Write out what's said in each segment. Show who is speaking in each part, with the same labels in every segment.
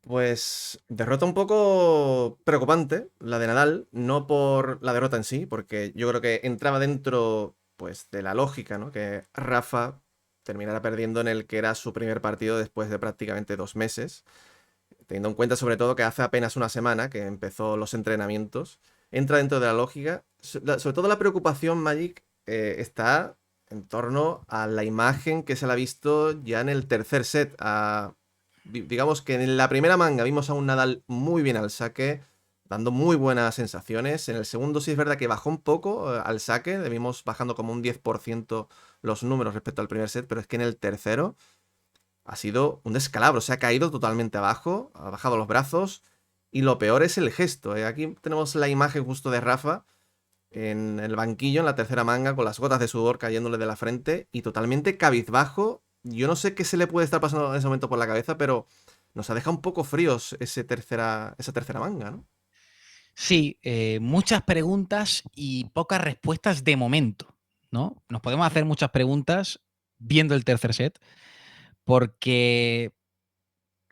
Speaker 1: Pues derrota un poco preocupante la de Nadal, no por la derrota en sí, porque yo creo que entraba dentro pues de la lógica, ¿no? Que Rafa terminara perdiendo en el que era su primer partido después de prácticamente 2 meses, teniendo en cuenta sobre todo que hace apenas una semana que empezó los entrenamientos, entra dentro de la lógica. Sobre todo la preocupación, Magic, está en torno a la imagen que se le ha visto ya en el tercer set, digamos que en la primera manga vimos a un Nadal muy bien al saque, dando muy buenas sensaciones. En el segundo sí es verdad que bajó un poco al saque, vimos bajando como un 10% los números respecto al primer set, pero es que en el tercero ha sido un descalabro, se ha caído totalmente abajo, ha bajado los brazos y lo peor es el gesto. Aquí tenemos la imagen justo de Rafa en el banquillo, en la tercera manga, con las gotas de sudor cayéndole de la frente y totalmente cabizbajo. Yo no sé qué se le puede estar pasando en ese momento por la cabeza, pero nos ha dejado un poco fríos esa tercera manga, ¿no?
Speaker 2: Sí, muchas preguntas y pocas respuestas de momento, ¿no? Nos podemos hacer muchas preguntas viendo el tercer set, porque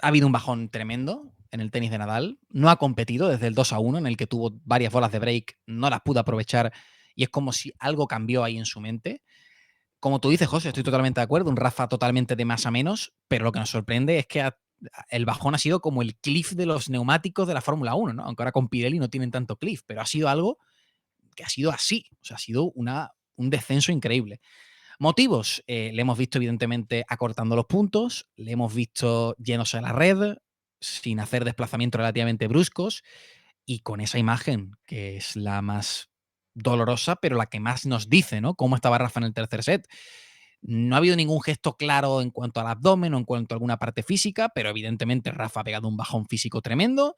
Speaker 2: ha habido un bajón tremendo en el tenis de Nadal. No ha competido desde el 2-1, en el que tuvo varias bolas de break, no las pudo aprovechar y es como si algo cambió ahí en su mente. Como tú dices, José, estoy totalmente de acuerdo, un Rafa totalmente de más a menos, pero lo que nos sorprende es que el bajón ha sido como el cliff de los neumáticos de la Fórmula 1, ¿no? Aunque ahora con Pirelli no tienen tanto cliff, pero ha sido algo que ha sido así, o sea, ha sido un descenso increíble. Motivos, le hemos visto evidentemente acortando los puntos, le hemos visto yéndose a la red, sin hacer desplazamientos relativamente bruscos y con esa imagen que es la más dolorosa, pero la que más nos dice, ¿no? Cómo estaba Rafa en el tercer set. No ha habido ningún gesto claro en cuanto al abdomen o en cuanto a alguna parte física, pero evidentemente Rafa ha pegado un bajón físico tremendo,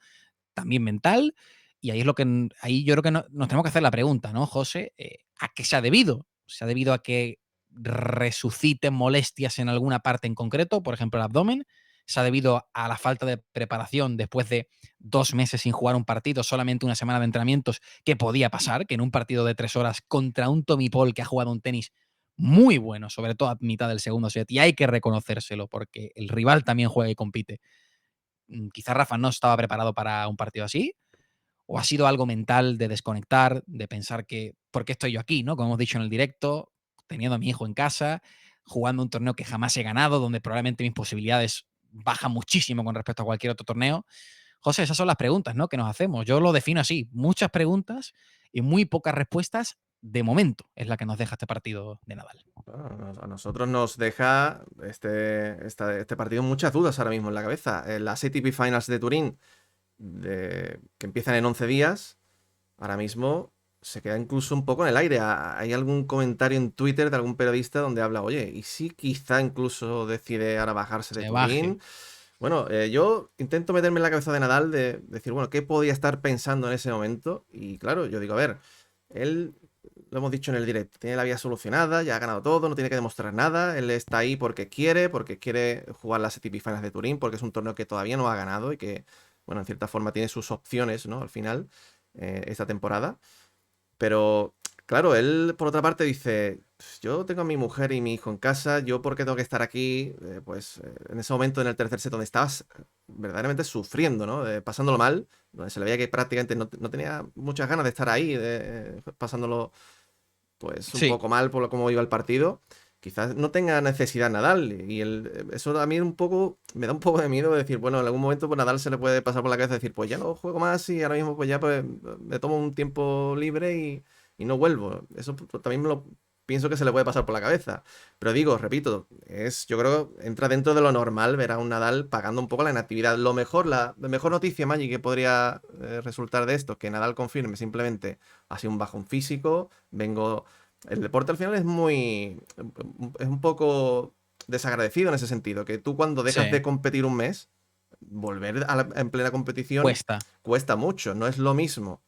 Speaker 2: también mental, y ahí es lo que ahí yo creo que nos tenemos que hacer la pregunta, ¿no, José? ¿A qué se ha debido? ¿Se ha debido a que resuciten molestias en alguna parte en concreto, por ejemplo el abdomen? ¿Se ha debido a la falta de preparación después de 2 meses sin jugar un partido, solamente una semana de entrenamientos, que podía pasar, que en un partido de 3 horas contra un Tommy Paul que ha jugado un tenis muy bueno, sobre todo a mitad del segundo set, y hay que reconocérselo porque el rival también juega y compite? Quizá Rafa no estaba preparado para un partido así, o ha sido algo mental de desconectar, de pensar que, ¿por qué estoy yo aquí? ¿No? Como hemos dicho en el directo, teniendo a mi hijo en casa, jugando un torneo que jamás he ganado, donde probablemente mis posibilidades bajan muchísimo con respecto a cualquier otro torneo. José, esas son las preguntas, ¿no? Que nos hacemos. Yo lo defino así, muchas preguntas y muy pocas respuestas de momento es la que nos deja este partido de Nadal.
Speaker 1: A nosotros nos deja este partido muchas dudas ahora mismo en la cabeza. Las ATP Finals de Turín, que empiezan en 11 días, ahora mismo se queda incluso un poco en el aire. Hay algún comentario en Twitter de algún periodista donde habla, oye, ¿y si quizá incluso decide ahora bajarse de
Speaker 2: Se baje.
Speaker 1: Turín? Bueno, yo intento meterme en la cabeza de Nadal de decir, bueno, ¿qué podía estar pensando en ese momento? Y claro, yo digo, a ver, él, lo hemos dicho en el directo, tiene la vida solucionada, ya ha ganado todo, no tiene que demostrar nada, él está ahí porque quiere jugar las ATP Finals de Turín, porque es un torneo que todavía no ha ganado y que, bueno, en cierta forma tiene sus opciones, ¿no? Al final, esta temporada. Pero, claro, él por otra parte dice, "Pues yo tengo a mi mujer y mi hijo en casa, yo por qué tengo que estar aquí, en ese momento en el tercer set donde estabas verdaderamente sufriendo, ¿no? Pasándolo mal, donde se le veía que prácticamente no tenía muchas ganas de estar ahí, pasándolo pues un
Speaker 2: Sí,
Speaker 1: poco mal por cómo iba el partido. Quizás no tenga necesidad Nadal y eso a mí un poco me da un poco de miedo de decir, bueno, en algún momento pues Nadal se le puede pasar por la cabeza decir, pues ya no juego más y ahora mismo pues ya pues me tomo un tiempo libre y no vuelvo. Eso pues, también me lo pienso que se le puede pasar por la cabeza. Pero digo, repito, yo creo entra dentro de lo normal ver a un Nadal pagando un poco la inactividad. La mejor noticia, Maggi, que podría resultar de esto, que Nadal confirme simplemente ha sido un bajón físico, vengo el deporte al final es un poco desagradecido en ese sentido, que tú cuando dejas
Speaker 2: sí,
Speaker 1: de competir un mes, volver en plena competición
Speaker 2: cuesta.
Speaker 1: cuesta mucho, no es lo mismo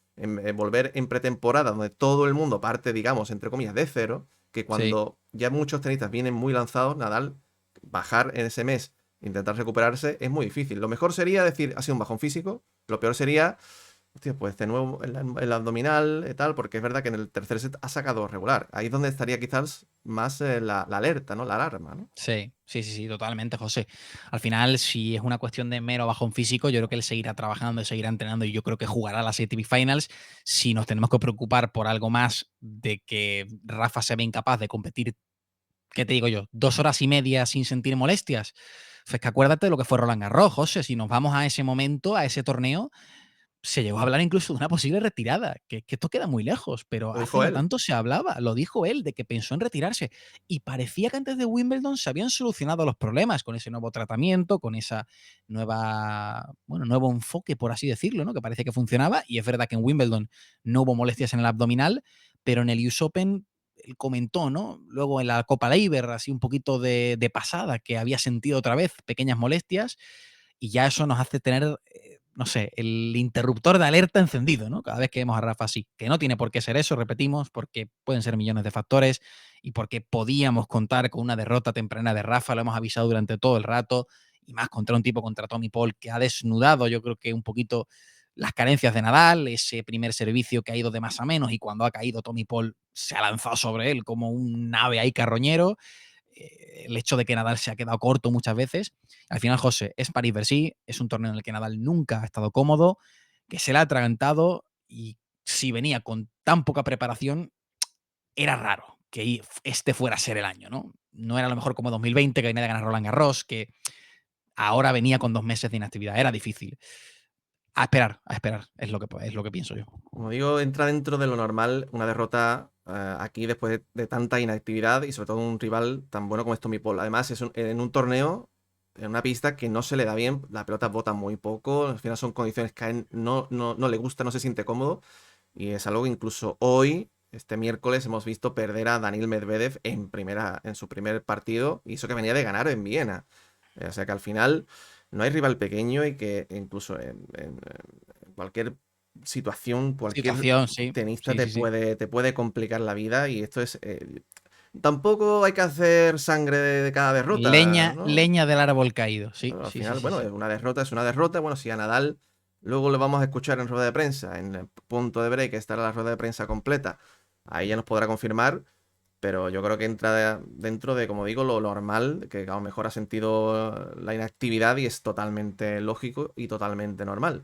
Speaker 1: volver en pretemporada donde todo el mundo parte, digamos, entre comillas, de cero, que
Speaker 2: Sí.
Speaker 1: cuando ya muchos tenistas vienen muy lanzados, Nadal, bajar en ese mes, intentar recuperarse, es muy difícil. Lo mejor sería decir, ha sido un bajón físico, lo peor sería hostia, pues de nuevo el abdominal y tal, porque es verdad que en el tercer set ha sacado regular. Ahí es donde estaría quizás más la alerta, ¿no? La alarma, ¿no?
Speaker 2: Sí, sí, sí, sí, totalmente, José. Al final, si es una cuestión de mero bajón físico, yo creo que él seguirá trabajando, y seguirá entrenando y yo creo que jugará las ATP Finals. Si nos tenemos que preocupar por algo más de que Rafa se ve incapaz de competir, ¿qué te digo yo? 2 horas y media sin sentir molestias. Pues que acuérdate de lo que fue Roland Garros, José. Si nos vamos a ese momento, a ese torneo, se llegó a hablar incluso de una posible retirada, que esto queda muy lejos, pero
Speaker 1: Lo
Speaker 2: hace
Speaker 1: dijo
Speaker 2: no
Speaker 1: él.
Speaker 2: tanto se hablaba, lo dijo él, de que pensó en retirarse. Y parecía que antes de Wimbledon se habían solucionado los problemas con ese nuevo tratamiento, con esa nuevo enfoque, por así decirlo, ¿no? Que parece que funcionaba. Y es verdad que en Wimbledon no hubo molestias en el abdominal, pero en el US Open él comentó, ¿no? Luego en la Copa Leiber, así un poquito de pasada, que había sentido otra vez pequeñas molestias y ya eso nos hace tener, no sé, el interruptor de alerta encendido, ¿no? Cada vez que vemos a Rafa así, que no tiene por qué ser eso, repetimos, porque pueden ser millones de factores y porque podíamos contar con una derrota temprana de Rafa, lo hemos avisado durante todo el rato, y más contra un tipo, contra Tommy Paul, que ha desnudado, yo creo que un poquito las carencias de Nadal, ese primer servicio que ha ido de más a menos y cuando ha caído Tommy Paul se ha lanzado sobre él como un ave ahí carroñero, el hecho de que Nadal se ha quedado corto muchas veces. Al final, José, es París-Bercy, es un torneo en el que Nadal nunca ha estado cómodo, que se le ha atragantado y si venía con tan poca preparación, era raro que este fuera a ser el año, ¿no? No era a lo mejor como 2020, que venía de ganar Roland Garros, que ahora venía con 2 meses de inactividad. Era difícil. A esperar, es lo que pienso yo.
Speaker 1: Como digo, entra dentro de lo normal una derrota aquí después de tanta inactividad y sobre todo un rival tan bueno como es Tommy Paul. Además, en un torneo, en una pista que no se le da bien, la pelota bota muy poco, al final son condiciones que a él no le gusta, no se siente cómodo y es algo que incluso hoy, este miércoles, hemos visto perder a Daniil Medvedev en su primer partido y eso que venía de ganar en Viena. O sea que al final no hay rival pequeño y que incluso en cualquier situación, cualquier
Speaker 2: Situación, sí.
Speaker 1: tenista
Speaker 2: Sí, sí, sí.
Speaker 1: te puede complicar la vida y esto es... tampoco hay que hacer sangre de cada derrota,
Speaker 2: Leña,
Speaker 1: ¿no?
Speaker 2: leña del árbol caído. Sí,
Speaker 1: Al
Speaker 2: sí, sí,
Speaker 1: final,
Speaker 2: sí,
Speaker 1: bueno,
Speaker 2: sí.
Speaker 1: es una derrota. Bueno, si a Nadal luego lo vamos a escuchar en rueda de prensa, en el punto de break estará la rueda de prensa completa, ahí ya nos podrá confirmar, pero yo creo que entra dentro de, como digo, lo normal, que a lo mejor ha sentido la inactividad y es totalmente lógico y totalmente normal.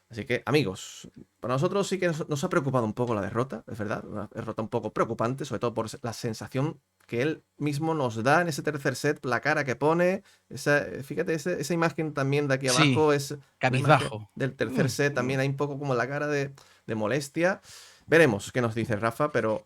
Speaker 1: Así que, amigos, para nosotros sí que nos ha preocupado un poco la derrota, es verdad, una derrota un poco preocupante, sobre todo por la sensación que él mismo nos da en ese tercer set, la cara que pone, fíjate, esa imagen también de aquí
Speaker 2: Sí,
Speaker 1: abajo es una imagen
Speaker 2: cabizbajo.
Speaker 1: del tercer set, también hay un poco como la cara de molestia. Veremos qué nos dice Rafa, pero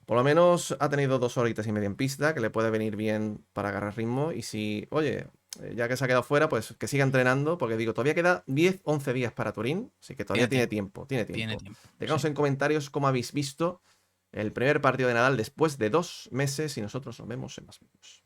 Speaker 1: por lo menos ha tenido 2 horitas y media en pista, que le puede venir bien para agarrar ritmo. Y si, oye, ya que se ha quedado fuera, pues que siga entrenando, porque digo, todavía queda 10 11 días para Turín, así que todavía
Speaker 2: Tiene
Speaker 1: tiene
Speaker 2: tiempo.
Speaker 1: tiempo, tiene
Speaker 2: Tiene
Speaker 1: tiempo.
Speaker 2: tiempo.
Speaker 1: Dejamos
Speaker 2: Sí.
Speaker 1: en comentarios cómo habéis visto el primer partido de Nadal después de 2 meses y nosotros nos vemos en más vídeos.